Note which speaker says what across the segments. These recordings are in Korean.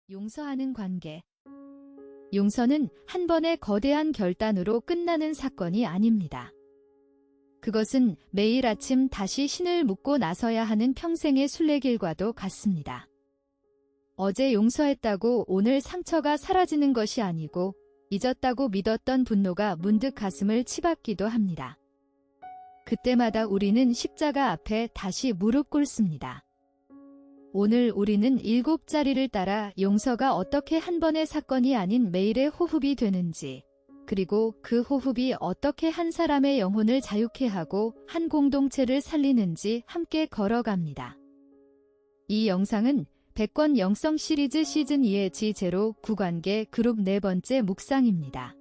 Speaker 1: 용서하는 관계. 용서는 한 번의 거대한 결단으로 끝나는 사건이 아닙니다. 그것은 매일 아침 다시 신을 묻고 나서야 하는 평생의 순례길과도 같습니다. 어제 용서했다고 오늘 상처가 사라지는 것이 아니고 잊었다고 믿었던 분노가 문득 가슴을 치받기도 합니다. 그때마다 우리는 십자가 앞에 다시 무릎 꿇습니다. 오늘 우리는 7자리를 따라 용서가 어떻게 한 번의 사건이 아닌 매일의 호흡이 되는지, 그리고 그 호흡이 어떻게 한 사람의 영혼을 자유케 하고 한 공동체를 살리는지 함께 걸어갑니다. 이 영상은 100권 영성 시리즈 시즌2의 지제로 구관계 그룹 4번째 묵상입니다.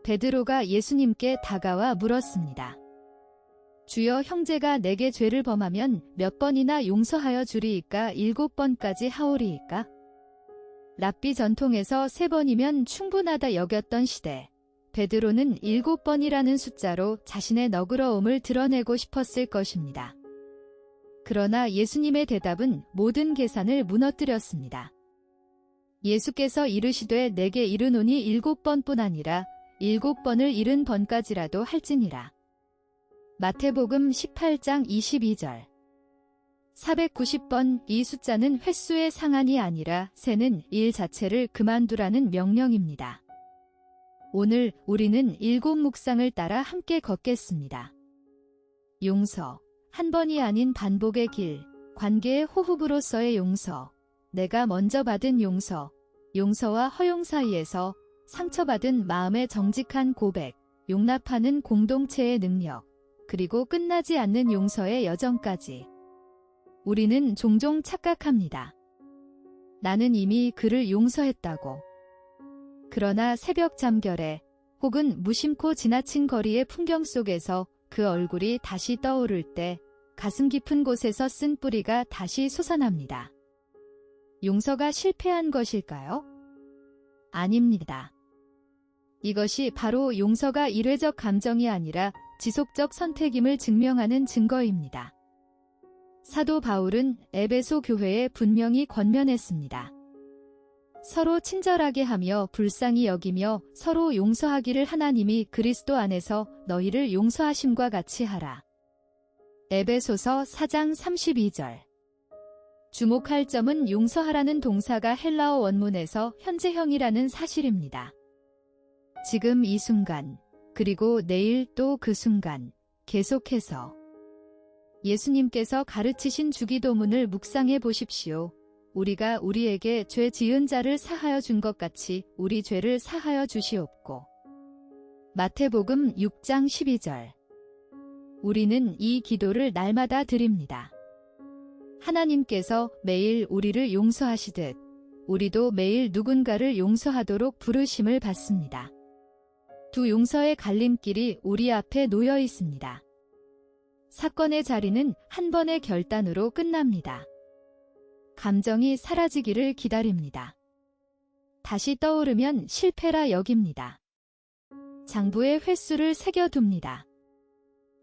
Speaker 1: 베드로가 예수님께 다가와 물었습니다. 주여, 형제가 내게 죄를 범하면 몇 번이나 용서하여 주리이까? 7번까지 하오리이까? 랍비 전통에서 3번이면 충분하다 여겼던 시대, 베드로는 7번이라는 숫자로 자신의 너그러움을 드러내고 싶었을 것입니다. 그러나 예수님의 대답은 모든 계산을 무너뜨렸습니다. 예수께서 이르시되 내게 이르노니 7번뿐 아니라 7번을 70번까지라도 할지니라. 마태복음 18장 22절. 490번, 이 숫자는 횟수의 상한이 아니라 세는 일 자체를 그만두라는 명령입니다. 오늘 우리는 7 묵상을 따라 함께 걷겠습니다. 용서, 한 번이 아닌 반복의 길, 관계의 호흡으로서의 용서, 내가 먼저 받은 용서, 용서와 허용 사이에서 상처받은 마음의 정직한 고백, 용납하는 공동체의 능력, 그리고 끝나지 않는 용서의 여정까지. 우리는 종종 착각합니다. 나는 이미 그를 용서했다고. 그러나 새벽 잠결에 혹은 무심코 지나친 거리의 풍경 속에서 그 얼굴이 다시 떠오를 때 가슴 깊은 곳에서 쓴 뿌리가 다시 솟아납니다. 용서가 실패한 것일까요? 아닙니다. 이것이 바로 용서가 일회적 감정이 아니라 지속적 선택임을 증명하는 증거입니다. 사도 바울은 에베소 교회에 분명히 권면했습니다. 서로 친절하게 하며 불쌍히 여기며 서로 용서하기를 하나님이 그리스도 안에서 너희를 용서하심과 같이 하라. 에베소서 4장 32절. 주목할 점은 용서하라는 동사가 헬라어 원문에서 현재형이라는 사실입니다. 지금 이 순간, 그리고 내일 또 그 순간, 계속해서. 예수님께서 가르치신 주기도문을 묵상해 보십시오. 우리가 우리에게 죄 지은 자를 사하여 준 것 같이 우리 죄를 사하여 주시옵고. 마태복음 6장 12절. 우리는 이 기도를 날마다 드립니다. 하나님께서 매일 우리를 용서하시듯 우리도 매일 누군가를 용서하도록 부르심을 받습니다. 두 용서의 갈림길이 우리 앞에 놓여 있습니다. 사건의 자리는 한 번의 결단으로 끝납니다. 감정이 사라지기를 기다립니다. 다시 떠오르면 실패라 여깁니다. 장부의 횟수를 새겨둡니다.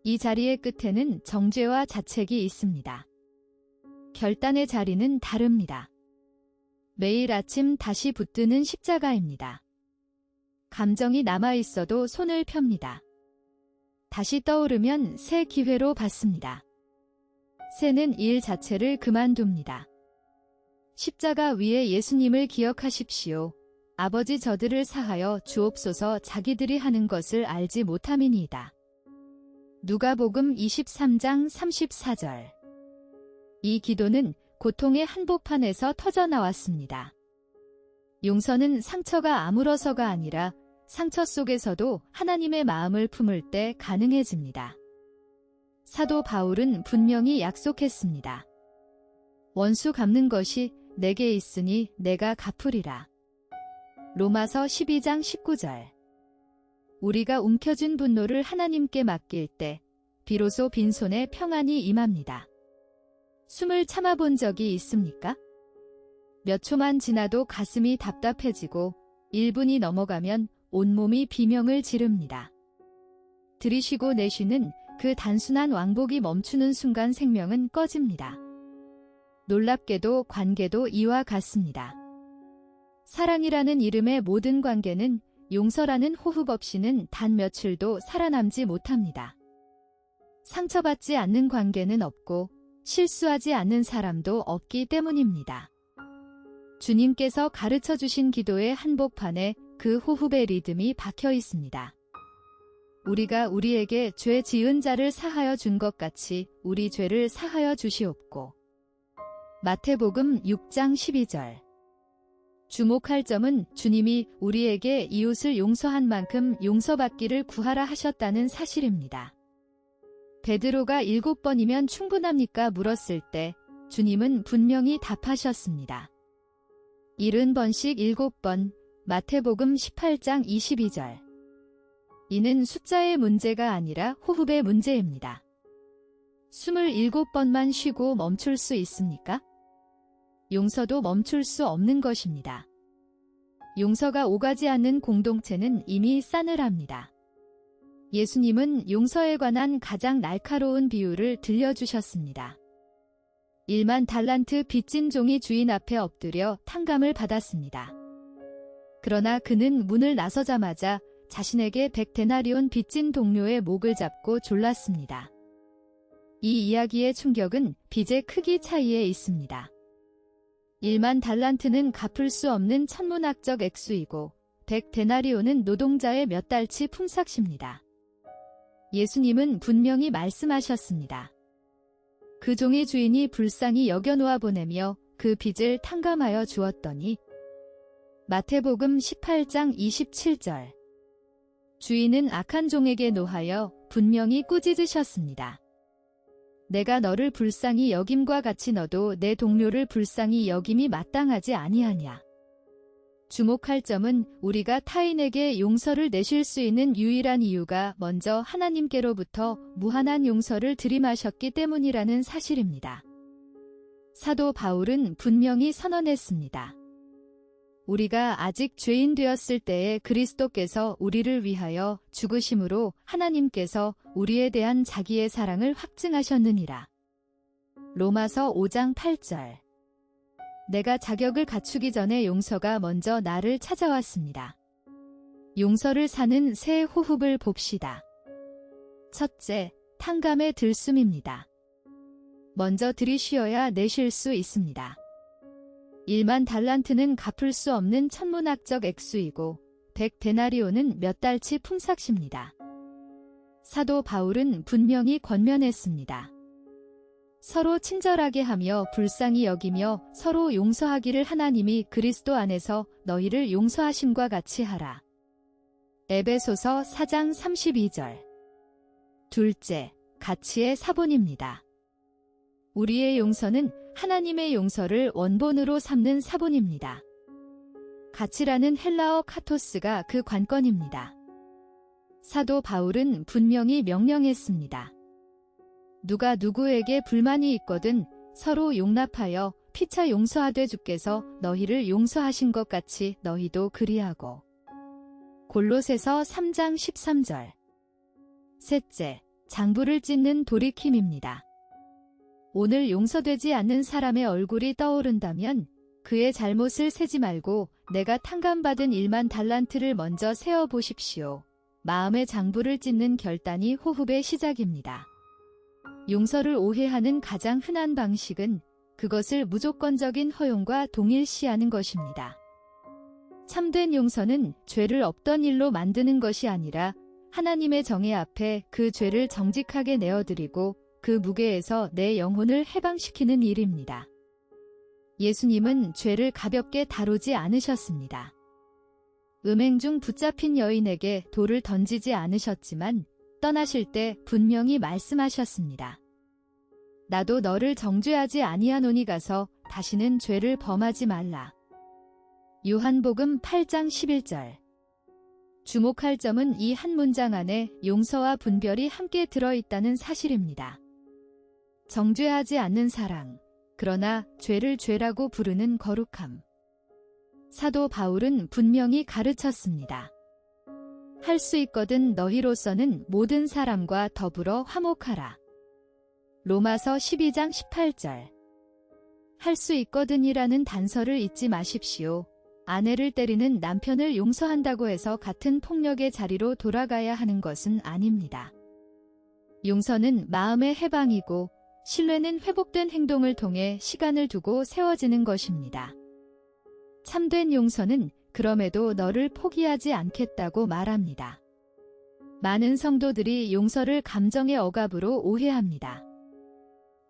Speaker 1: 이 자리의 끝에는 정죄와 자책이 있습니다. 결단의 자리는 다릅니다. 매일 아침 다시 붙드는 십자가입니다. 감정이 남아있어도 손을 펴니다. 다시 떠오르면 새 기회로 받습니다. 새는 일 자체를 그만둡니다. 십자가 위에 예수님을 기억하십시오. 아버지, 저들을 사하여 주옵소서, 자기들이 하는 것을 알지 못함이니이다. 누가복음 23장 34절. 이 기도는 고통의 한복판에서 터져나왔습니다. 용서는 상처가 아물어서가 아니라 상처 속에서도 하나님의 마음을 품을 때 가능해집니다. 사도 바울은 분명히 약속했습니다. 원수 갚는 것이 내게 있으니 내가 갚으리라. 로마서 12장 19절. 우리가 움켜쥔 분노를 하나님께 맡길 때 비로소 빈손에 평안이 임합니다. 숨을 참아본 적이 있습니까? 몇 초만 지나도 가슴이 답답해지고 1분이 넘어가면 온몸이 비명을 지릅니다. 들이쉬고 내쉬는 그 단순한 왕복이 멈추는 순간 생명은 꺼집니다. 놀랍게도 관계도 이와 같습니다. 사랑이라는 이름의 모든 관계는 용서라는 호흡 없이는 단 며칠도 살아남지 못합니다. 상처받지 않는 관계는 없고 실수하지 않는 사람도 없기 때문입니다. 주님께서 가르쳐 주신 기도의 한복판에 그 호흡의 리듬이 박혀 있습니다. 우리가 우리에게 죄 지은 자를 사하여 준 것 같이 우리 죄를 사하여 주시옵고. 마태복음 6장 12절. 주목할 점은 주님이 우리에게 이웃을 용서한 만큼 용서받기를 구하라 하셨다는 사실입니다. 베드로가 7번이면 충분합니까? 물었을 때 주님은 분명히 답하셨습니다. 70번씩 7번, 마태복음 18장 22절. 이는 숫자의 문제가 아니라 호흡의 문제입니다. 27번만 쉬고 멈출 수 있습니까? 용서도 멈출 수 없는 것입니다. 용서가 오가지 않는 공동체는 이미 싸늘합니다. 예수님은 용서에 관한 가장 날카로운 비유를 들려주셨습니다. 1만 달란트 빚진 종이 주인 앞에 엎드려 탕감을 받았습니다. 그러나 그는 문을 나서자마자 자신에게 100데나리온 빚진 동료의 목을 잡고 졸랐습니다. 이 이야기의 충격은 빚의 크기 차이에 있습니다. 1만 달란트는 갚을 수 없는 천문학적 액수이고 100데나리온은 노동자의 몇 달치 품삯입니다. 예수님은 분명히 말씀하셨습니다. 그 종의 주인이 불쌍히 여겨놓아 보내며 그 빚을 탕감하여 주었더니. 마태복음 18장 27절. 주인은 악한 종에게 노하여 분명히 꾸짖으셨습니다. 내가 너를 불쌍히 여김과 같이 너도 내 동료를 불쌍히 여김이 마땅하지 아니하냐. 주목할 점은 우리가 타인에게 용서를 내실 수 있는 유일한 이유가 먼저 하나님께로부터 무한한 용서를 들이마셨기 때문이라는 사실입니다. 사도 바울은 분명히 선언했습니다. 우리가 아직 죄인 되었을 때에 그리스도께서 우리를 위하여 죽으심으로 하나님께서 우리에 대한 자기의 사랑을 확증하셨느니라. 로마서 5장 8절. 내가 자격을 갖추기 전에 용서가 먼저 나를 찾아왔습니다. 용서를 사는 새 호흡을 봅시다. 첫째, 탕감의 들숨입니다. 먼저 들이쉬어야 내쉴 수 있습니다. 1만 달란트는 갚을 수 없는 천문학적 액수이고 100데나리온은 몇 달치 품삯입니다. 사도 바울은 분명히 권면했습니다. 서로 친절하게 하며 불쌍히 여기며 서로 용서하기를 하나님이 그리스도 안에서 너희를 용서하심과 같이 하라. 에베소서 4장 32절. 둘째, 가치의 사본입니다. 우리의 용서는 하나님의 용서를 원본으로 삼는 사본입니다. 가치라는 헬라어 카토스가 그 관건입니다. 사도 바울은 분명히 명령했습니다. 누가 누구에게 불만이 있거든 서로 용납하여 피차 용서하되 주께서 너희를 용서하신 것 같이 너희도 그리하고. 골로새서 3장 13절. 셋째, 장부를 찢는 돌이킴입니다. 오늘 용서되지 않는 사람의 얼굴이 떠오른다면 그의 잘못을 세지 말고 내가 탕감받은 1만 달란트를 먼저 세어보십시오. 마음의 장부를 찢는 결단이 호흡의 시작입니다. 용서를 오해하는 가장 흔한 방식은 그것을 무조건적인 허용과 동일시하는 것입니다. 참된 용서는 죄를 없던 일로 만드는 것이 아니라 하나님의 정의 앞에 그 죄를 정직하게 내어드리고 그 무게에서 내 영혼을 해방시키는 일입니다. 예수님은 죄를 가볍게 다루지 않으셨습니다. 음행 중 붙잡힌 여인에게 돌을 던지지 않으셨지만 떠나실 때 분명히 말씀하셨습니다. 나도 너를 정죄하지 아니하노니 가서 다시는 죄를 범하지 말라. 요한복음 8장 11절. 주목할 점은 이 한 문장 안에 용서와 분별이 함께 들어있다는 사실입니다. 정죄하지 않는 사랑, 그러나 죄를 죄라고 부르는 거룩함. 사도 바울은 분명히 가르쳤습니다. 할 수 있거든 너희로서는 모든 사람과 더불어 화목하라. 로마서 12장 18절. 할 수 있거든이라는 단서를 잊지 마십시오. 아내를 때리는 남편을 용서한다고 해서 같은 폭력의 자리로 돌아가야 하는 것은 아닙니다. 용서는 마음의 해방이고 신뢰는 회복된 행동을 통해 시간을 두고 세워지는 것입니다. 참된 용서는 그럼에도 너를 포기하지 않겠다고 말합니다. 많은 성도들이 용서를 감정의 억압으로 오해합니다.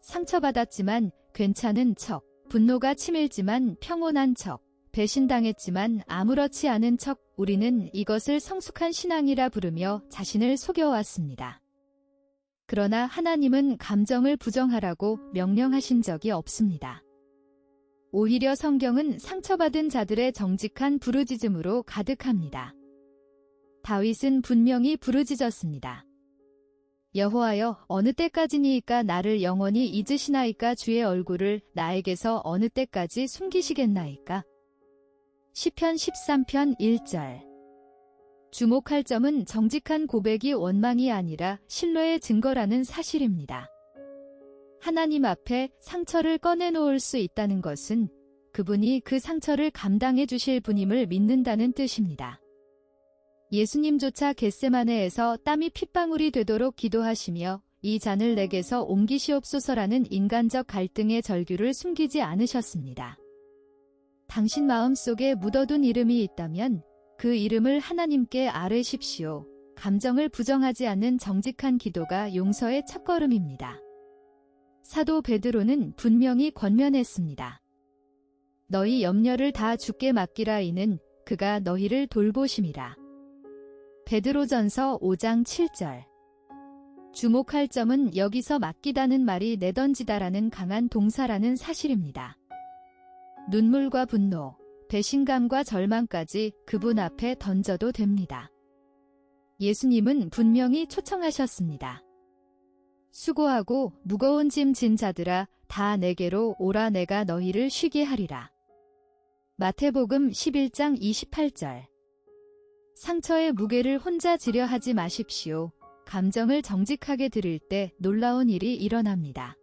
Speaker 1: 상처받았지만 괜찮은 척, 분노가 치밀지만 평온한 척, 배신당했지만 아무렇지 않은 척 우리는 이것을 성숙한 신앙이라 부르며 자신을 속여왔습니다. 그러나 하나님은 감정을 부정하라고 명령하신 적이 없습니다. 오히려 성경은 상처받은 자들의 정직한 부르짖음으로 가득합니다. 다윗은 분명히 부르짖었습니다. 여호와여, 어느 때까지니이까 나를 영원히 잊으시나이까? 주의 얼굴을 나에게서 어느 때까지 숨기시겠나이까? 시편 13편 1절. 주목할 점은 정직한 고백이 원망이 아니라 신뢰의 증거라는 사실입니다. 하나님 앞에 상처를 꺼내놓을 수 있다는 것은 그분이 그 상처를 감당해 주실 분임을 믿는다는 뜻입니다. 예수님조차 겟세마네에서 땀이 핏방울이 되도록 기도하시며 이 잔을 내게서 옮기시옵소서라는 인간적 갈등의 절규를 숨기지 않으셨습니다. 당신 마음속에 묻어둔 이름이 있다면 그 이름을 하나님께 아뢰십시오. 감정을 부정하지 않는 정직한 기도가 용서의 첫걸음입니다. 사도 베드로는 분명히 권면했습니다. 너희 염려를 다 주께 맡기라. 이는 그가 너희를 돌보심이라. 베드로전서 5장 7절. 주목할 점은 여기서 맡기다는 말이 내던지다라는 강한 동사라는 사실입니다. 눈물과 분노, 배신감과 절망까지 그분 앞에 던져도 됩니다. 예수님은 분명히 초청하셨습니다. 수고하고 무거운 짐 진 자들아 다 내게로 오라. 내가 너희를 쉬게 하리라. 마태복음 11장 28절. 상처의 무게를 혼자 지려 하지 마십시오. 감정을 정직하게 들을 때 놀라운 일이 일어납니다.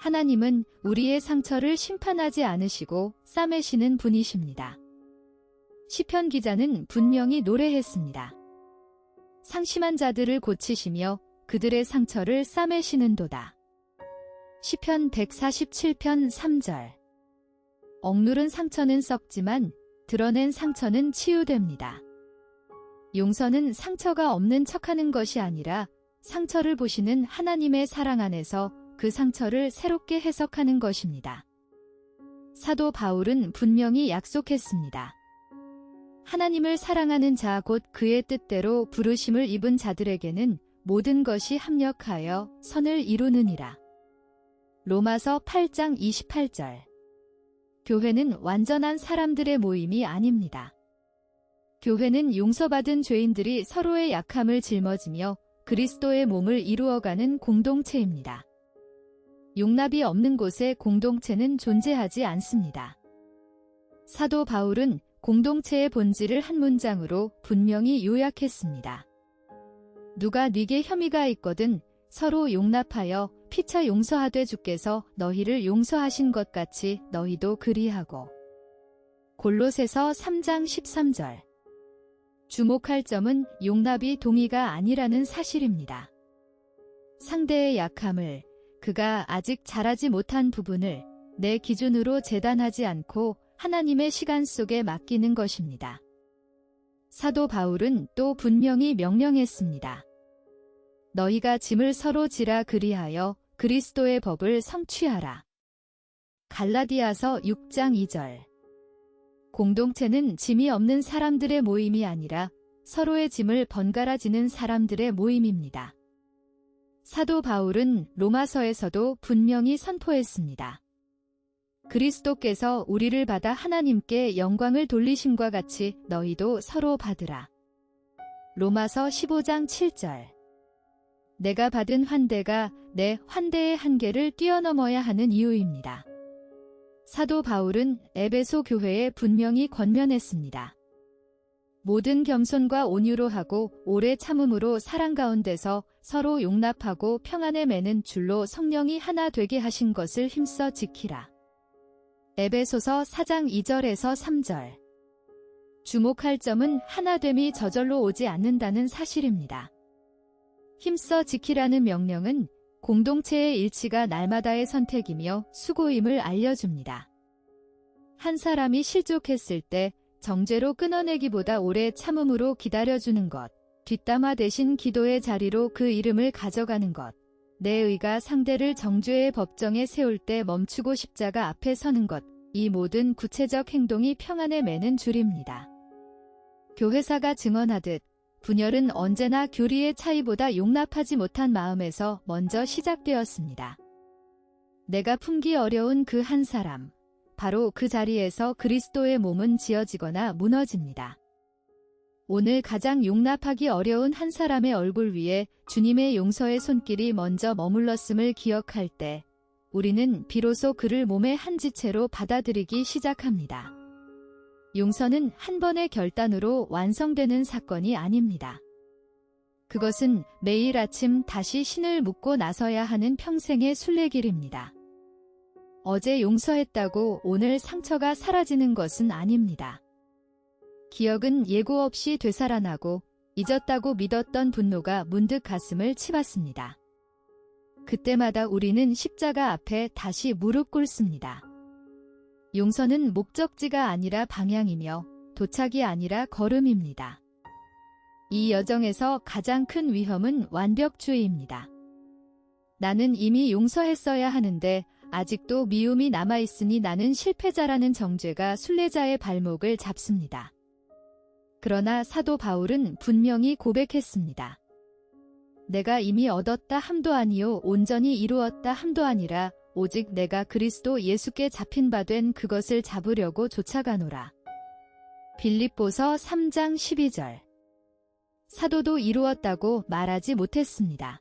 Speaker 1: 하나님은 우리의 상처를 심판하지 않으시고 싸매시는 분이십니다. 시편 기자는 분명히 노래했습니다. 상심한 자들을 고치시며 그들의 상처를 싸매시는도다. 시편 147편 3절. 억누른 상처는 썩지만 드러낸 상처는 치유됩니다. 용서는 상처가 없는 척하는 것이 아니라 상처를 보시는 하나님의 사랑 안에서 그 상처를 새롭게 해석하는 것입니다. 사도 바울은 분명히 약속했습니다. 하나님을 사랑하는 자 곧 그의 뜻대로 부르심을 입은 자들에게는 모든 것이 합력하여 선을 이루느니라. 로마서 8장 28절. 교회는 완전한 사람들의 모임이 아닙니다. 교회는 용서받은 죄인들이 서로의 약함을 짊어지며 그리스도의 몸을 이루어가는 공동체입니다. 용납이 없는 곳에 공동체는 존재하지 않습니다. 사도 바울은 공동체의 본질을 한 문장으로 분명히 요약했습니다. 누가 네게 혐의가 있거든 서로 용납하여 피차 용서하되 주께서 너희를 용서하신 것 같이 너희도 그리하고. 골로새서 3장 13절. 주목할 점은 용납이 동의가 아니라는 사실입니다. 상대의 약함을, 그가 아직 잘하지 못한 부분을 내 기준으로 재단하지 않고 하나님의 시간 속에 맡기는 것입니다. 사도 바울은 또 분명히 명령했습니다. 너희가 짐을 서로 지라 그리하여 그리스도의 법을 성취하라. 갈라디아서 6장 2절. 공동체는 짐이 없는 사람들의 모임이 아니라 서로의 짐을 번갈아 지는 사람들의 모임입니다. 사도 바울은 로마서에서도 분명히 선포했습니다. 그리스도께서 우리를 받아 하나님께 영광을 돌리심과 같이 너희도 서로 받으라. 로마서 15장 7절. 내가 받은 환대가 내 환대의 한계를 뛰어넘어야 하는 이유입니다. 사도 바울은 에베소 교회에 분명히 권면했습니다. 모든 겸손과 온유로 하고 오래 참음으로 사랑 가운데서 서로 용납하고 평안에 매는 줄로 성령이 하나 되게 하신 것을 힘써 지키라. 에베소서 4장 2절에서 3절. 주목할 점은 하나됨이 저절로 오지 않는다는 사실입니다. 힘써 지키라는 명령은 공동체의 일치가 날마다의 선택이며 수고임을 알려줍니다. 한 사람이 실족했을 때 정죄로 끊어내기보다 오래 참음으로 기다려주는 것, 뒷담화 대신 기도의 자리로 그 이름을 가져가는 것, 내 의가 상대를 정죄의 법정에 세울 때 멈추고 십자가 앞에 서는 것, 이 모든 구체적 행동이 평안에 매는 줄입니다. 교회사가 증언하듯 분열은 언제나 교리의 차이보다 용납하지 못한 마음에서 먼저 시작되었습니다. 내가 품기 어려운 그 한 사람, 바로 그 자리에서 그리스도의 몸은 지어지거나 무너집니다. 오늘 가장 용납하기 어려운 한 사람의 얼굴 위에 주님의 용서의 손길이 먼저 머물렀음을 기억할 때 우리는 비로소 그를 몸의 한 지체로 받아들이기 시작합니다. 용서는 한 번의 결단으로 완성되는 사건이 아닙니다. 그것은 매일 아침 다시 신을 묻고 나서야 하는 평생의 순례길입니다. 어제 용서했다고 오늘 상처가 사라지는 것은 아닙니다. 기억은 예고 없이 되살아나고 잊었다고 믿었던 분노가 문득 가슴을 치받습니다. 그때마다 우리는 십자가 앞에 다시 무릎 꿇습니다. 용서는 목적지가 아니라 방향이며 도착이 아니라 걸음입니다. 이 여정에서 가장 큰 위험은 완벽주의입니다. 나는 이미 용서했어야 하는데 아직도 미움이 남아있으니 나는 실패자라는 정죄가 순례자의 발목을 잡습니다. 그러나 사도 바울은 분명히 고백했습니다. 내가 이미 얻었다 함도 아니요 온전히 이루었다 함도 아니라 오직 내가 그리스도 예수께 잡힌 바 된 그것을 잡으려고 쫓아가노라. 빌립보서 3장 12절. 사도도 이루었다고 말하지 못했습니다.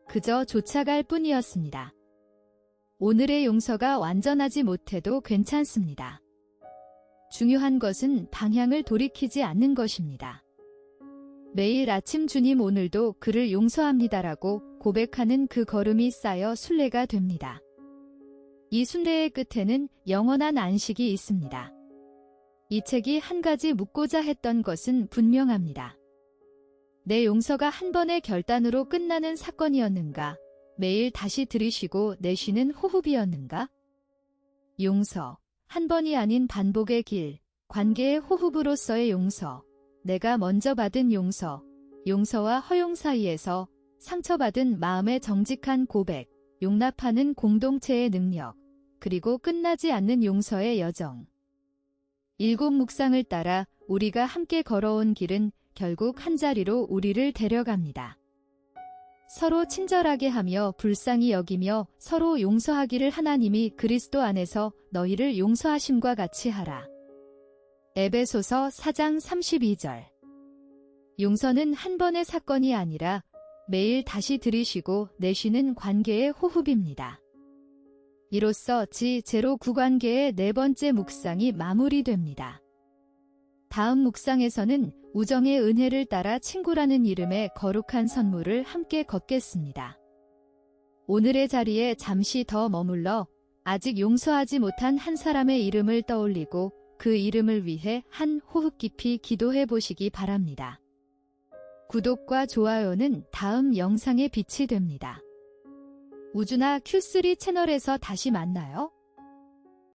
Speaker 1: 그저 쫓아갈 뿐이었습니다. 오늘의 용서가 완전하지 못해도 괜찮습니다. 중요한 것은 방향을 돌이키지 않는 것입니다. 매일 아침 주님 오늘도 그를 용서합니다라고 고백하는 그 걸음이 쌓여 순례가 됩니다. 이 순례의 끝에는 영원한 안식이 있습니다. 이 책이 한 가지 묻고자 했던 것은 분명합니다. 내 용서가 한 번의 결단으로 끝나는 사건이었는가? 매일 다시 들이쉬고 내쉬는 호흡이었는가? 용서, 한 번이 아닌 반복의 길, 관계의 호흡으로서의 용서, 내가 먼저 받은 용서, 용서와 허용 사이에서 상처받은 마음의 정직한 고백, 용납하는 공동체의 능력, 그리고 끝나지 않는 용서의 여정. 7 묵상을 따라 우리가 함께 걸어온 길은 결국 한자리로 우리를 데려갑니다. 서로 친절하게 하며 불쌍히 여기며 서로 용서하기를 하나님이 그리스도 안에서 너희를 용서하심과 같이 하라. 에베소서 4장 32절. 용서는 한 번의 사건이 아니라 매일 다시 들이쉬고 내쉬는 관계의 호흡입니다. 이로써 지0 구관계의 4번째 묵상이 마무리됩니다. 다음 묵상에서는 우정의 은혜를 따라 친구라는 이름의 거룩한 선물을 함께 걷겠습니다. 오늘의 자리에 잠시 더 머물러 아직 용서하지 못한 한 사람의 이름을 떠올리고 그 이름을 위해 한 호흡 깊이 기도해 보시기 바랍니다. 구독과 좋아요는 다음 영상의 빛이 됩니다. 우주나 Q3 채널에서 다시 만나요.